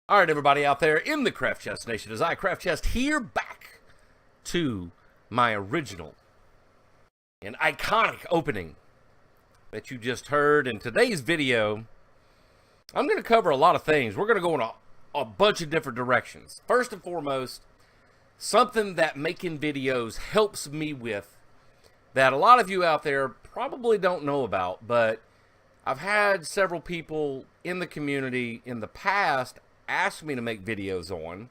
All right, everybody out there in the CraftChest Nation, as I, CraftChest, here back to my original and iconic opening that you just heard. In today's video, I'm going to cover a lot of things. We're going to go in a bunch of different directions. First and foremost, something that making videos helps me with that a lot of you out there probably don't know about, but I've had several people in the community in the past asked me to make videos on,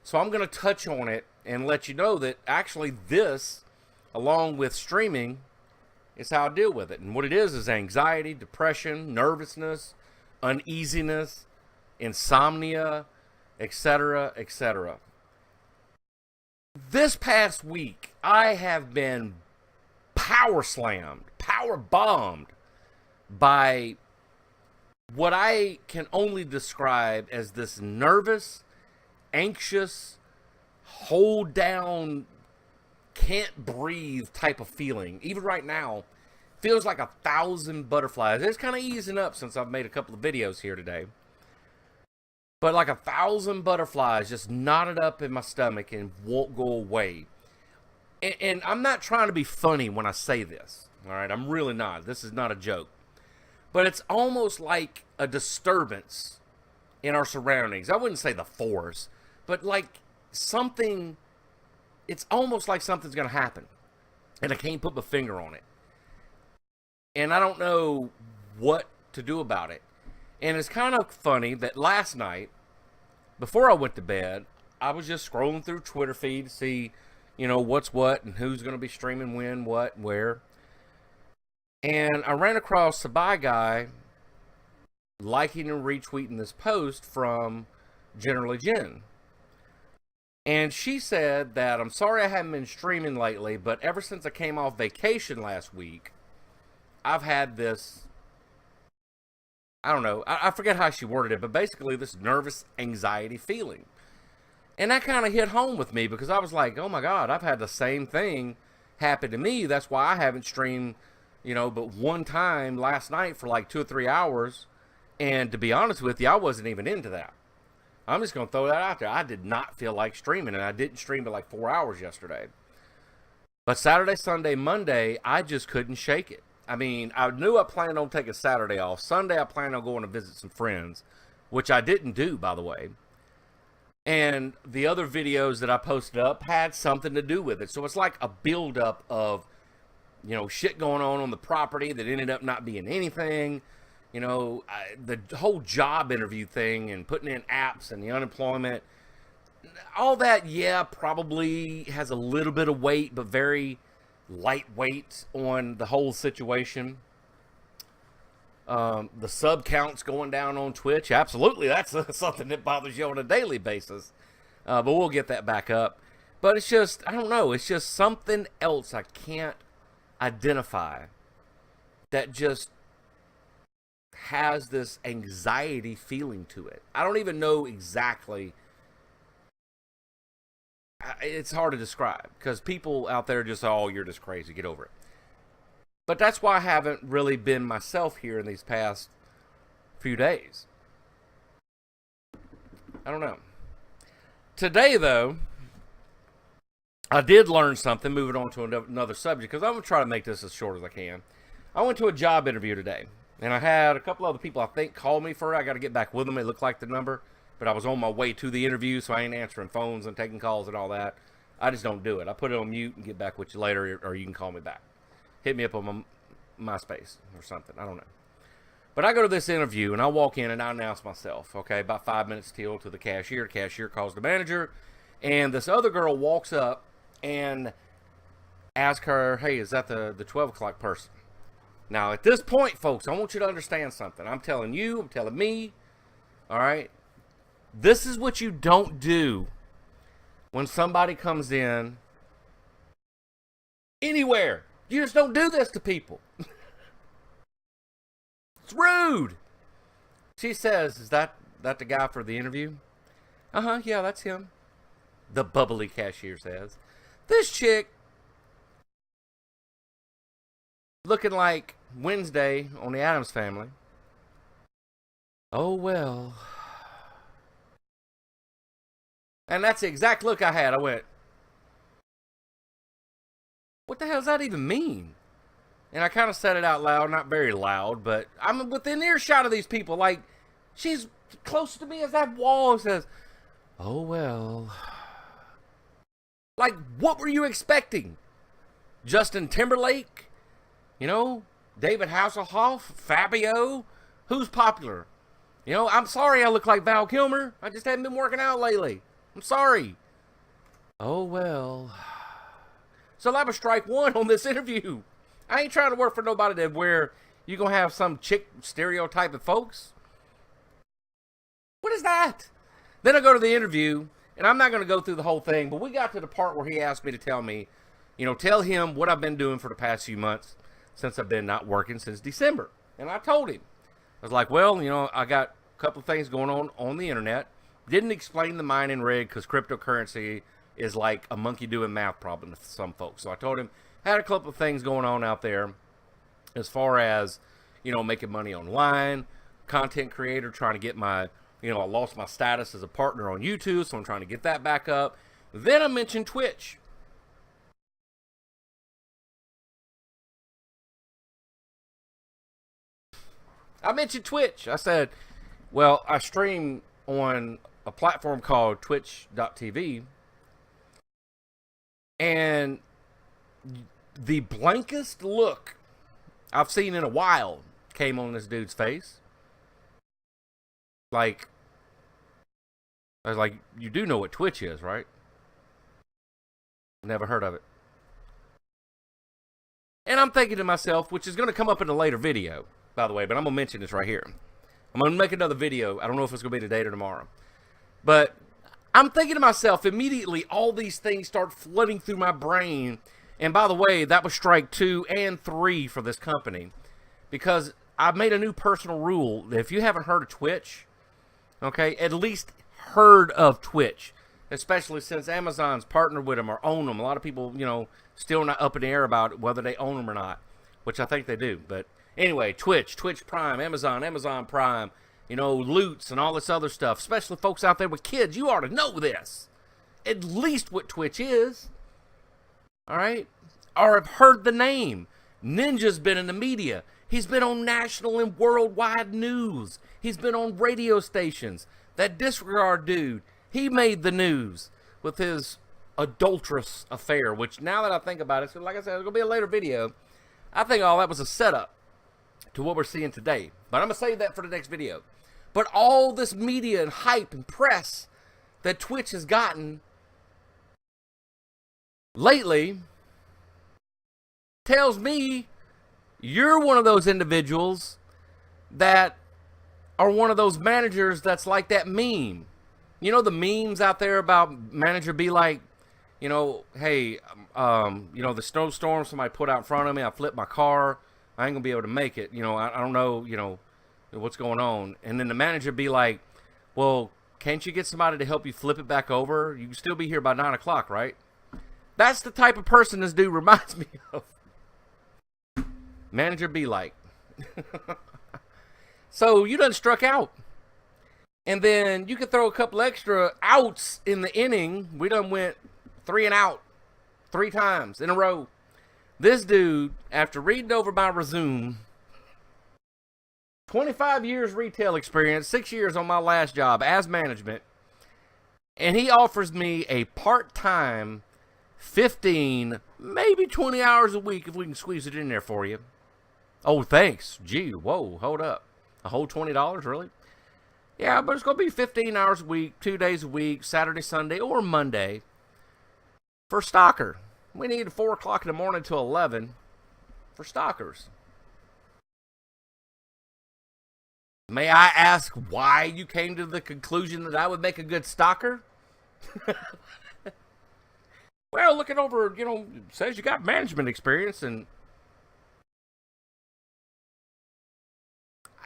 so I'm going to touch on it and let you know that actually this, along with streaming, is how I deal with it. And what it is anxiety, depression, nervousness, uneasiness, insomnia, etc., etc. This past week, I have been power slammed, power bombed by what I can only describe as this nervous, anxious, hold down, can't breathe type of feeling. Even right now, feels like 1,000 butterflies. It's kind of easing up since I've made a couple of videos here today. But like 1,000 butterflies just knotted up in my stomach and won't go away. And I'm not trying to be funny when I say this. All right, I'm really not. This is not a joke. But it's almost like a disturbance in our surroundings. I wouldn't say the force, but like something, it's almost like something's going to happen. And I can't put my finger on it. And I don't know what to do about it. And it's kind of funny that last night, before I went to bed, I was just scrolling through Twitter feed to see, you know, what's what and who's going to be streaming when, what, where. And I ran across a Bye guy liking and retweeting this post from Generally Jen. And she said that, I'm sorry I haven't been streaming lately, but ever since I came off vacation last week, I've had this, I don't know, I forget how she worded it, but basically this nervous anxiety feeling. And that kind of hit home with me because I was like, oh my God, I've had the same thing happen to me. That's why I haven't streamed, you know, but one time last night for like 2 or 3 hours. And to be honest with you, I wasn't even into that. I'm just going to throw that out there. I did not feel like streaming, and I didn't stream for like 4 hours yesterday. But Saturday, Sunday, Monday, I just couldn't shake it. I mean, I knew I planned on taking Saturday off. Sunday, I planned on going to visit some friends, which I didn't do, by the way. And the other videos that I posted up had something to do with it. So it's like a buildup of, you know, shit going on the property that ended up not being anything. You know, the whole job interview thing and putting in apps and the unemployment. All that, yeah, probably has a little bit of weight, but very lightweight on the whole situation. The sub counts going down on Twitch. Absolutely, that's something that bothers you on a daily basis. But we'll get that back up. But it's just, I don't know, it's just something else I can't identify that just has this anxiety feeling to it. I don't even know exactly. It's hard to describe because people out there just, oh, you're just crazy, get over it. But that's why I haven't really been myself here in these past few days. I don't know. Today, though, I did learn something, moving on to another subject, because I'm going to try to make this as short as I can. I went to a job interview today, and I had a couple other people, I think, call me for it. I got to get back with them. It looked like the number, but I was on my way to the interview, so I ain't answering phones and taking calls and all that. I just don't do it. I put it on mute and get back with you later, or you can call me back. Hit me up on my MySpace or something. I don't know. But I go to this interview, and I walk in, and I announce myself, okay, about 5 minutes till to the cashier. Cashier calls the manager, and this other girl walks up and asks her, hey, is that the 12 o'clock person? Now, at this point, folks, I want you to understand something. I'm telling you, I'm telling me, all right? This is what you don't do when somebody comes in anywhere. You just don't do this to people. It's rude. She says, is that the guy for the interview? Uh-huh, yeah, that's him. The bubbly cashier says. This chick, looking like Wednesday on the Addams Family. Oh, well, And that's the exact look I had. I went, what the hell does that even mean? And I kind of said it out loud, not very loud, but I'm within earshot of these people. Like, she's close to me as that wall says, oh, well. Like, what were you expecting? Justin Timberlake? You know, David Hasselhoff? Fabio? Who's popular? You know, I'm sorry I look like Val Kilmer. I just haven't been working out lately. I'm sorry. Oh, well. So that was strike one on this interview. I ain't trying to work for nobody that where you going to have some chick stereotype of folks. What is that? Then I go to the interview, and I'm not going to go through the whole thing, but we got to the part where he asked me to tell me, you know, tell him what I've been doing for the past few months since I've been not working since December. And I told him. I was like, well, you know, I got a couple of things going on the internet. Didn't explain the mining rig because cryptocurrency is like a monkey doing math problem to some folks. So I told him, had a couple of things going on out there as far as, you know, making money online, content creator, trying to get my, you know, I lost my status as a partner on YouTube, so I'm trying to get that back up. Then I mentioned Twitch. I said, well, I stream on a platform called twitch.tv, and the blankest look I've seen in a while came on this dude's face. Like, I was like, you do know what Twitch is, right? Never heard of it. And I'm thinking to myself, which is going to come up in a later video, by the way, but I'm going to mention this right here. I'm going to make another video. I don't know if it's going to be today or tomorrow. But I'm thinking to myself, immediately, all these things start flooding through my brain. And by the way, that was strike 2 and 3 for this company. Because I've made a new personal rule that if you haven't heard of Twitch, okay, at least heard of Twitch. Especially since Amazon's partnered with them or own them. A lot of people, you know, still not up in the air about whether they own them or not. Which I think they do. But anyway, Twitch Prime, Amazon Prime, you know, Loots and all this other stuff. Especially folks out there with kids, you ought to know this. At least what Twitch is. Alright? Or have heard the name. Ninja's been in the media. He's been on national and worldwide news. He's been on radio stations. That Disregard dude, he made the news with his adulterous affair, which now that I think about it, so like I said, it's going to be a later video. I think all that was a setup to what we're seeing today. But I'm going to save that for the next video. But all this media and hype and press that Twitch has gotten lately tells me you're one of those individuals that are one of those managers that's like that meme. You know the memes out there about manager be like, you know, hey, you know, the snowstorm somebody put out in front of me, I flipped my car, I ain't gonna be able to make it. You know, I don't know, you know, what's going on. And then the manager be like, well, can't you get somebody to help you flip it back over? You can still be here by 9 o'clock, right? That's the type of person this dude reminds me of. Manager be like. So you done struck out. And then you could throw a couple extra outs in the inning. We done went 3 and out 3 times in a row. This dude, after reading over my resume, 25 years retail experience, 6 years on my last job as management, and he offers me a part-time 15, maybe 20 hours a week if we can squeeze it in there for you. Oh, thanks. Gee, whoa, hold up. A whole $20, really? Yeah, but it's going to be 15 hours a week, 2 days a week, Saturday, Sunday, or Monday. For Stalker. We need 4 o'clock in the morning till 11 for Stalkers. May I ask why you came to the conclusion that I would make a good Stalker? Well, looking over, you know, says you got management experience and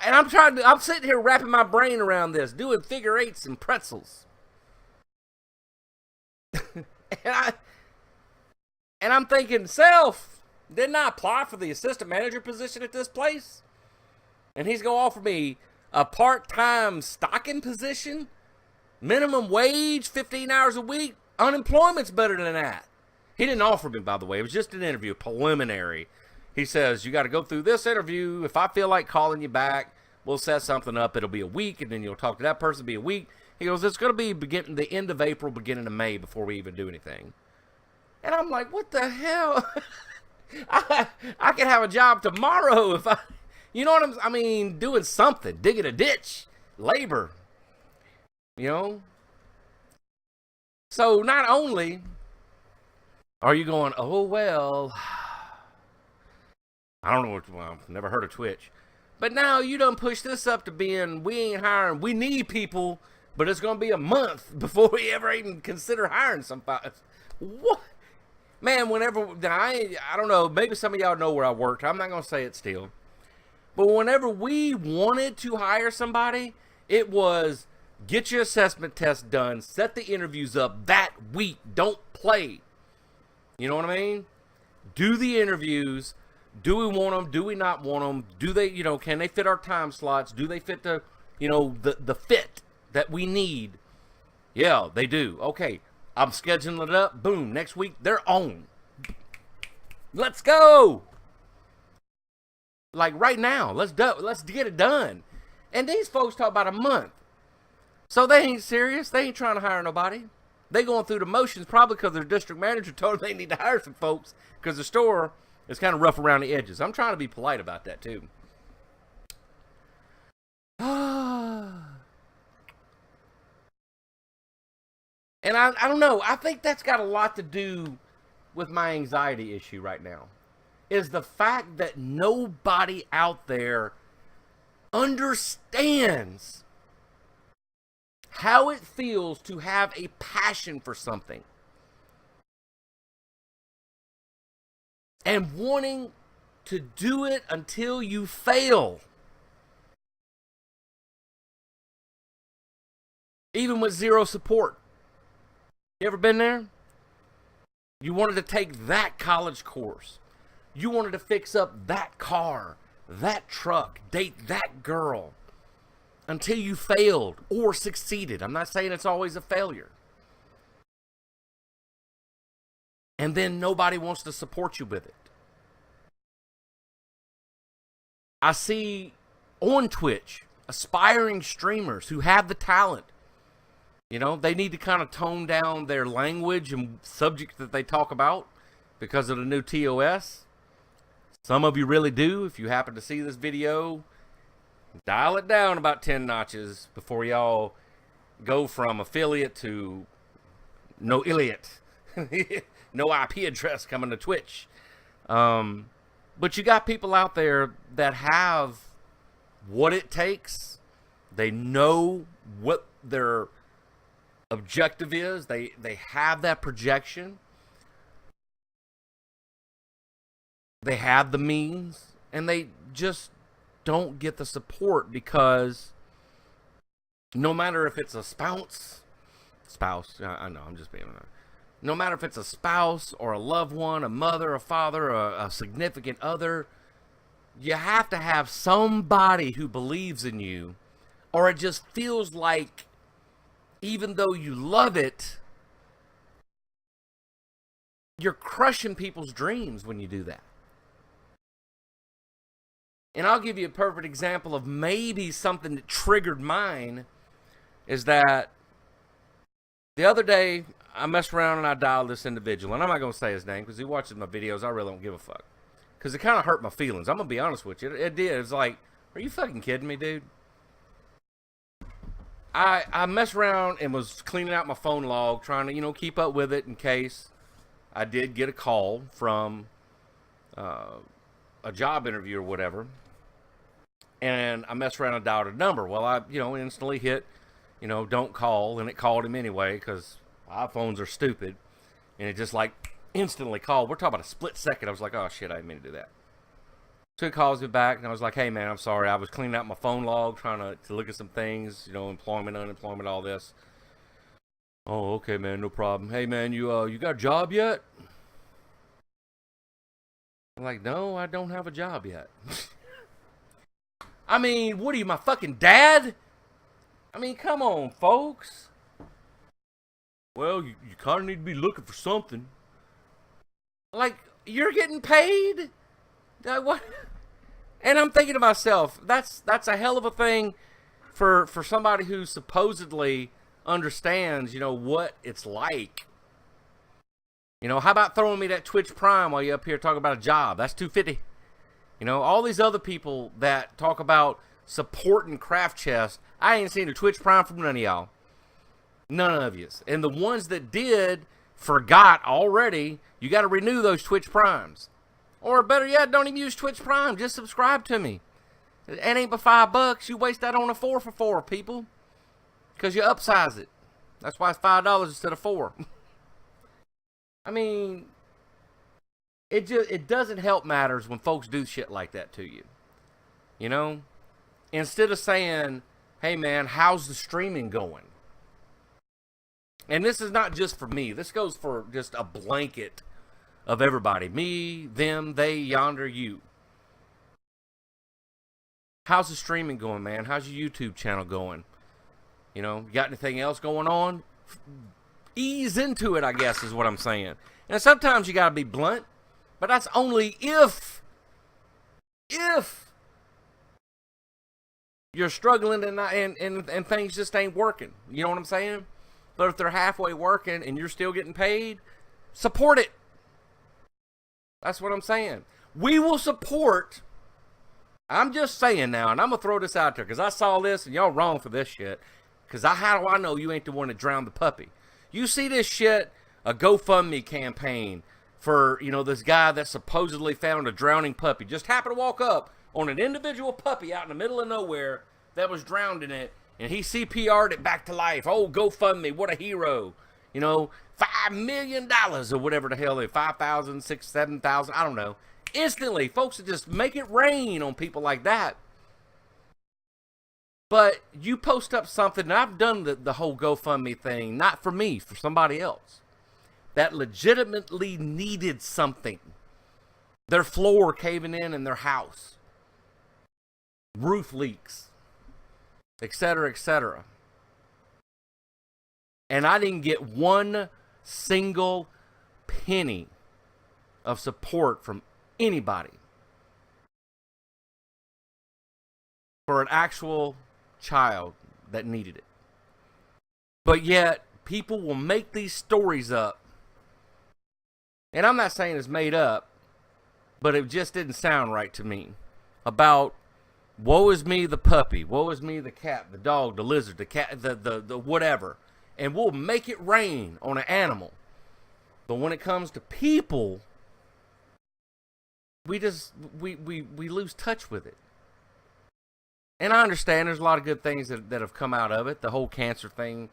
I'm sitting here wrapping my brain around this, doing figure 8s and pretzels. and I'm thinking, self, didn't I apply for the assistant manager position at this place? And he's going to offer me a part-time stocking position Minimum wage, 15 hours a week. Unemployment's better than that. He didn't offer me, by the way. It was just an interview, preliminary. He says, you got to go through this interview. If I feel like calling you back, we'll set something up. It'll be a week, and then you'll talk to that person. It'll be a week. He goes, it's going to be beginning the end of April, beginning of May before we even do anything. And I'm like, what the hell? I could have a job tomorrow if I, you know what I mean, doing something, digging a ditch, labor, you know? So not only are you going, oh, well, I don't know what, well, I've never heard of Twitch, but now you done push this up to being, we ain't hiring, we need people, but it's going to be a month before we ever even consider hiring somebody. What? Man, whenever, I don't know, maybe some of y'all know where I worked. I'm not going to say it still. But whenever we wanted to hire somebody, it was get your assessment test done, set the interviews up that week. Don't play. You know what I mean? Do the interviews. Do we want them? Do we not want them? Do they, you know, can they fit our time slots? Do they fit the, you know, the fit that we need? Yeah, they do. Okay. I'm scheduling it up. Boom. Next week, they're on. Let's go. Like right now. Let's get it done. And these folks talk about a month. So they ain't serious. They ain't trying to hire nobody. They going through the motions probably because their district manager told them they need to hire some folks because the store is kind of rough around the edges. I'm trying to be polite about that too. And I don't know. I think that's got a lot to do with my anxiety issue right now. Is the fact that nobody out there understands how it feels to have a passion for something. And wanting to do it until you fail. Even with zero support. You ever been there? You wanted to take that college course. You wanted to fix up that car, that truck, date that girl. Until you failed or succeeded. I'm not saying it's always a failure. And then nobody wants to support you with it. I see on Twitch aspiring streamers who have the talent. You know, they need to kind of tone down their language and subjects that they talk about because of the new TOS. Some of you really do. If you happen to see this video, dial it down about 10 notches before y'all go from affiliate to no Iliot. No IP address coming to Twitch. But you got people out there that have what it takes. They know what their objective is. They have that projection. They have the means. And they just don't get the support because no matter if it's a spouse, I know, I'm just being, no matter if it's a spouse or a loved one, a mother, a father, a significant other, you have to have somebody who believes in you, or it just feels like even though you love it, you're crushing people's dreams when you do that. And I'll give you a perfect example of maybe something that triggered mine is that the other day I messed around and I dialed this individual. And I'm not going to say his name because he watches my videos. I really don't give a fuck. Because it kind of hurt my feelings. I'm going to be honest with you. It did. It's like, are you fucking kidding me, dude? I messed around and was cleaning out my phone log, trying to, you know, keep up with it in case I did get a call from a job interview or whatever. And I messed around and dialed a number. Well, I, you know, instantly hit, you know, don't call. And it called him anyway because iPhones are stupid. And it just like instantly called. We're talking about a split second. I was like, oh shit, I didn't mean to do that. So he calls me back and I was like, hey man, I'm sorry. I was cleaning out my phone log, trying to look at some things, you know, employment, unemployment, all this. Oh, okay, man, no problem. Hey man, you got a job yet? I'm like, no, I don't have a job yet. I mean, what are you, my fucking dad? I mean, come on, folks. well, you kind of need to be looking for something. Like, you're getting paid? What? And I'm thinking to myself, that's a hell of a thing for somebody who supposedly understands, what it's like. How about throwing me that Twitch Prime while you're up here talking about a job? That's $250. All these other people that talk about supporting CraftChest, I ain't seen a Twitch Prime from none of y'all. None of you. And the ones that did forgot already. You got to renew those Twitch Primes. Or better yet, don't even use Twitch Prime. Just subscribe to me. It ain't but $5. You waste that on a 4 for 4, people. Because you upsize it. That's why it's $5 instead of 4. I mean, it doesn't help matters when folks do shit like that to you. Instead of saying, hey man, how's the streaming going? And this is not just for me. This goes for just a blanket of everybody. Me, them, they, yonder, you. How's the streaming going, man? How's your YouTube channel going? You got anything else going on? Ease into it, I guess, is what I'm saying. And sometimes you got to be blunt, but that's only if you're struggling and things just ain't working. You know what I'm saying? But if they're halfway working and you're still getting paid, support it. That's what I'm saying. We will support. I'm just saying now, and I'm going to throw this out there because I saw this and y'all wrong for this shit. Because how do I know you ain't the one that drowned the puppy? You see this shit, a GoFundMe campaign for, this guy that supposedly found a drowning puppy. Just happened to walk up on an individual puppy out in the middle of nowhere that was drowned in it. And he CPR'd it back to life. Oh, GoFundMe, what a hero. $5 million or whatever the hell they 5,000, 6,000, 7,000, I don't know. Instantly, folks would just make it rain on people like that. But you post up something, and I've done the whole GoFundMe thing, not for me, for somebody else, that legitimately needed something. Their floor caving in their house. Roof leaks. Etc., etc. And I didn't get one single penny of support from anybody for an actual child that needed it. But yet, people will make these stories up. And I'm not saying it's made up, but it just didn't sound right to me. About, woe is me, the puppy. Woe is me, the cat, the dog, the lizard, the cat, the whatever. And we'll make it rain on an animal. But when it comes to people, we lose touch with it. And I understand there's a lot of good things that have come out of it. The whole cancer thing,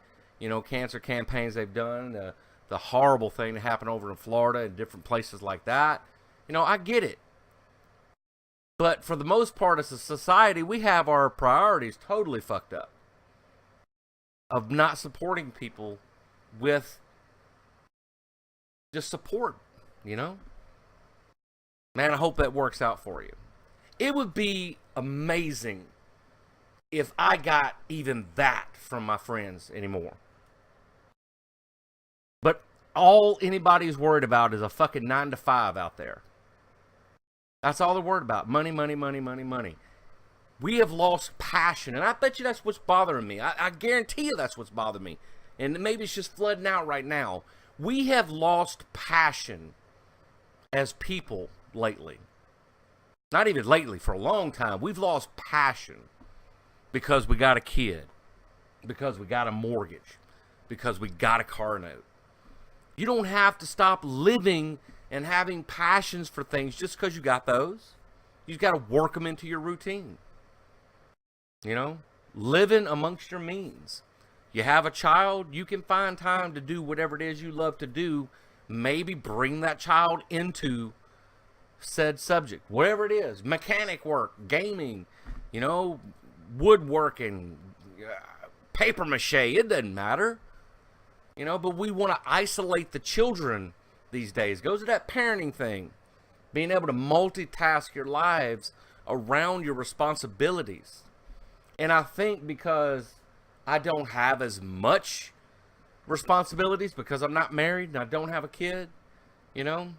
cancer campaigns they've done, the horrible thing that happened over in Florida and different places like that. I get it. But for the most part, as a society, we have our priorities totally fucked up. Of not supporting people with just support, Man, I hope that works out for you. It would be amazing if I got even that from my friends anymore. But all anybody's worried about is a fucking 9-to-5 out there. That's all they're worried about. Money, money, money, money, money. We have lost passion, and I bet you that's what's bothering me. I guarantee you that's what's bothering me. And maybe it's just flooding out right now. We have lost passion as people lately. Not even lately, for a long time. We've lost passion because we got a kid, because we got a mortgage, because we got a car note. You don't have to stop living and having passions for things just because you got those. You've got to work them into your routine. Living amongst your means. You have a child, you can find time to do whatever it is you love to do. Maybe bring that child into said subject, whatever it is, mechanic work, gaming, woodworking, paper mache, it doesn't matter. But we want to isolate the children these days. It goes to that parenting thing. Being able to multitask your lives around your responsibilities. And I think because I don't have as much responsibilities because I'm not married and I don't have a kid, you know.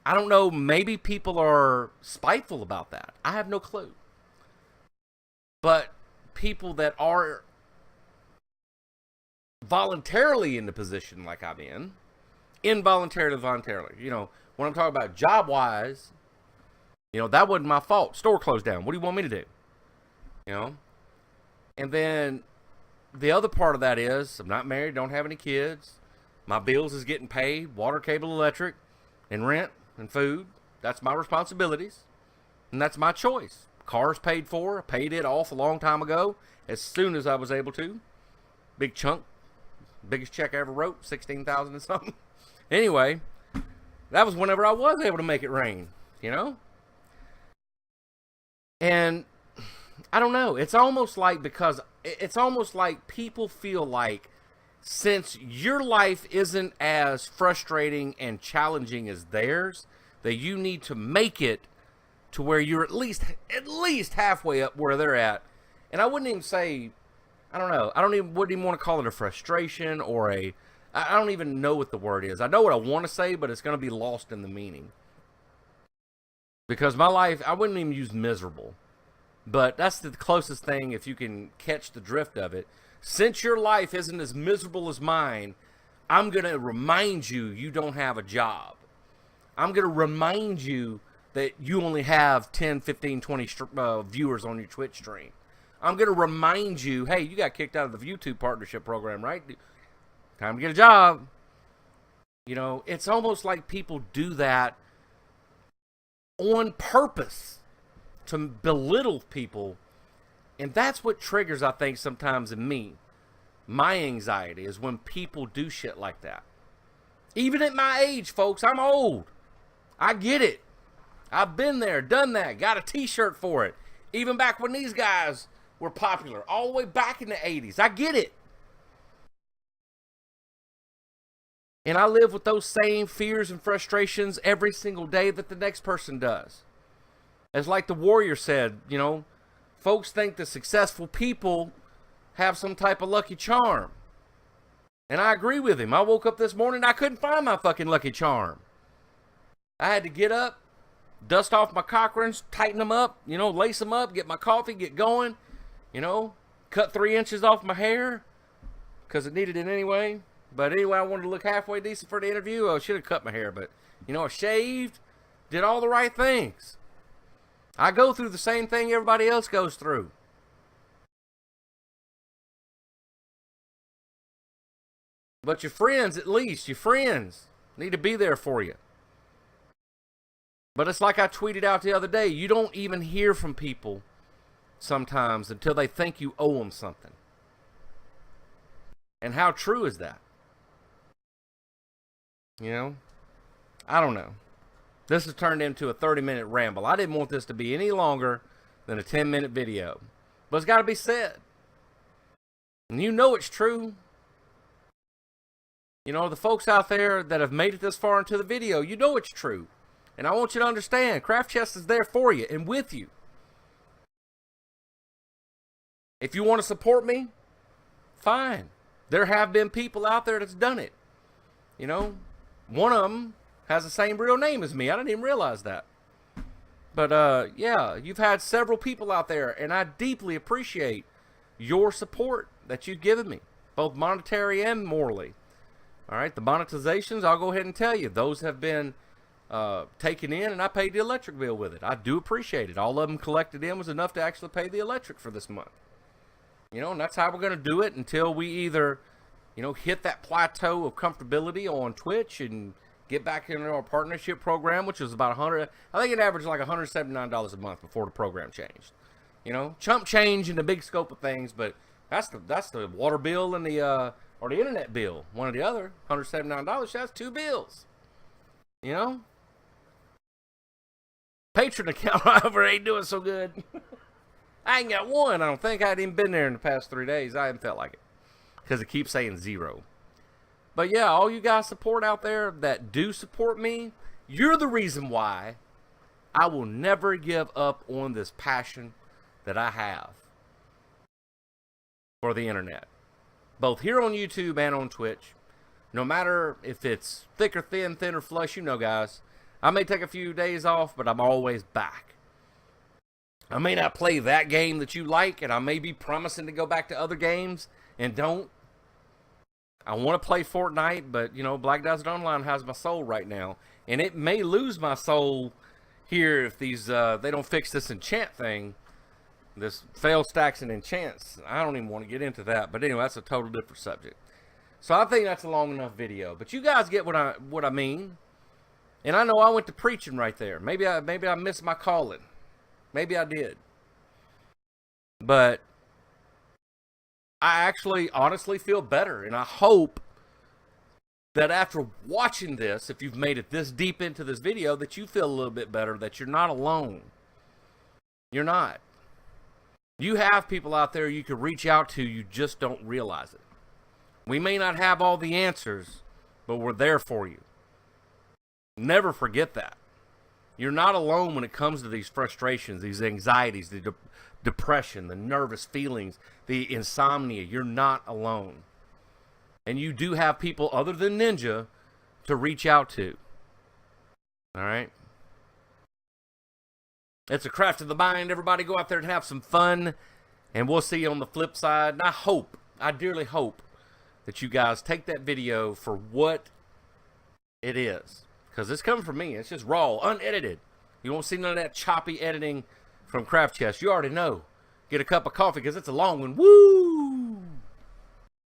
I don't know, maybe people are spiteful about that. I have no clue. But people that are voluntarily in the position like I'm in, involuntarily, voluntarily, you know, when I'm talking about job-wise, you know, that wasn't my fault. Store closed down. What do you want me to do? You know? And then the other part of that is I'm not married, don't have any kids. My bills is getting paid, water, cable, electric, and rent and food. That's my responsibilities. And that's my choice. Car's paid for. I paid it off a long time ago as soon as I was able to. Big chunk. Biggest check I ever wrote, $16,000 and something. Anyway, that was whenever I was able to make it rain, you know? And I don't know. It's almost like people feel like since your life isn't as frustrating and challenging as theirs, that you need to make it to where you're at least halfway up where they're at. And I wouldn't even say, I don't know. Wouldn't even want to call it a frustration or I don't even know what the word is. I know what I want to say, but it's going to be lost in the meaning. Because my life, I wouldn't even use miserable. But that's the closest thing if you can catch the drift of it. Since your life isn't as miserable as mine, I'm going to remind you you don't have a job. I'm going to remind you that you only have 10, 15, 20 viewers on your Twitch stream. I'm going to remind you, hey, you got kicked out of the YouTube partnership program, right? Time to get a job. You know, it's almost like people do that on purpose to belittle people. And that's what triggers, I think, sometimes in me. My anxiety is when people do shit like that. Even at my age, folks, I'm old. I get it. I've been there, done that, got a t-shirt for it. Even back when these guys were popular, all the way back in the 80s. I get it. And I live with those same fears and frustrations every single day that the next person does. As like the warrior said, you know, folks think the successful people have some type of lucky charm. And I agree with him. I woke up this morning, I couldn't find my fucking lucky charm. I had to get up, dust off my Cochrans, tighten them up, you know, lace them up, get my coffee, get going, you know, cut 3 inches off my hair because it needed it anyway. But anyway, I wanted to look halfway decent for the interview. I should have cut my hair, but, you know, I shaved, did all the right things. I go through the same thing everybody else goes through. But your friends, at least, your friends need to be there for you. But it's like I tweeted out the other day, you don't even hear from people sometimes until they think you owe them something. And how true is that? You know? I don't know. This has turned into a 30-minute ramble. I didn't want this to be any longer than a 10-minute video. But it's got to be said. And you know it's true. You know, the folks out there that have made it this far into the video, you know it's true. And I want you to understand, CraftChest is there for you and with you. If you want to support me, fine. There have been people out there that's done it. You know, one of them has the same real name as me. I didn't even realize that. But, yeah, you've had several people out there, and I deeply appreciate your support that you've given me, both monetary and morally. All right, the monetizations, I'll go ahead and tell you, those have been taken in, and I paid the electric bill with it. I do appreciate it. All of them collected in was enough to actually pay the electric for this month. You know, and that's how we're going to do it until we either, you know, hit that plateau of comfortability on Twitch and get back into our partnership program, which was about I think it averaged like $179 a month before the program changed. You know, chump change in the big scope of things, but that's the water bill and the or the internet bill, one or the other. $179, that's 2 bills. You know? Patreon account, however, ain't doing so good. I ain't got one, I don't think. I hadn't even been there in the past 3 days. I haven't felt like it. Because it keeps saying 0. But yeah, all you guys support out there that do support me, you're the reason why I will never give up on this passion that I have for the internet. both here on YouTube and on Twitch. No matter if it's thick or thin, thin or flush, you know, guys. I may take a few days off, but I'm always back. I may not play that game that you like, and I may be promising to go back to other games and don't. I want to play Fortnite, but, you know, Black Desert Online has my soul right now. And it may lose my soul here if these they don't fix this enchant thing. This fail stacks and enchants. I don't even want to get into that. But anyway, that's a total different subject. So I think that's a long enough video. But you guys get what I mean. And I know I went to preaching right there. Maybe I missed my calling. Maybe I did. But I actually honestly feel better. And I hope that after watching this, if you've made it this deep into this video, that you feel a little bit better, that you're not alone. You're not. You have people out there you can reach out to, you just don't realize it. We may not have all the answers, but we're there for you. Never forget that. You're not alone when it comes to these frustrations, these anxieties, the depression, the nervous feelings, the insomnia. You're not alone. And you do have people other than Ninja to reach out to. All right? It's a craft of the mind. Everybody go out there and have some fun. And we'll see you on the flip side. And I dearly hope that you guys take that video for what it is. Because it's coming from me. It's just raw, unedited. You won't see none of that choppy editing from CraftChest. You already know. Get a cup of coffee because it's a long one. Woo!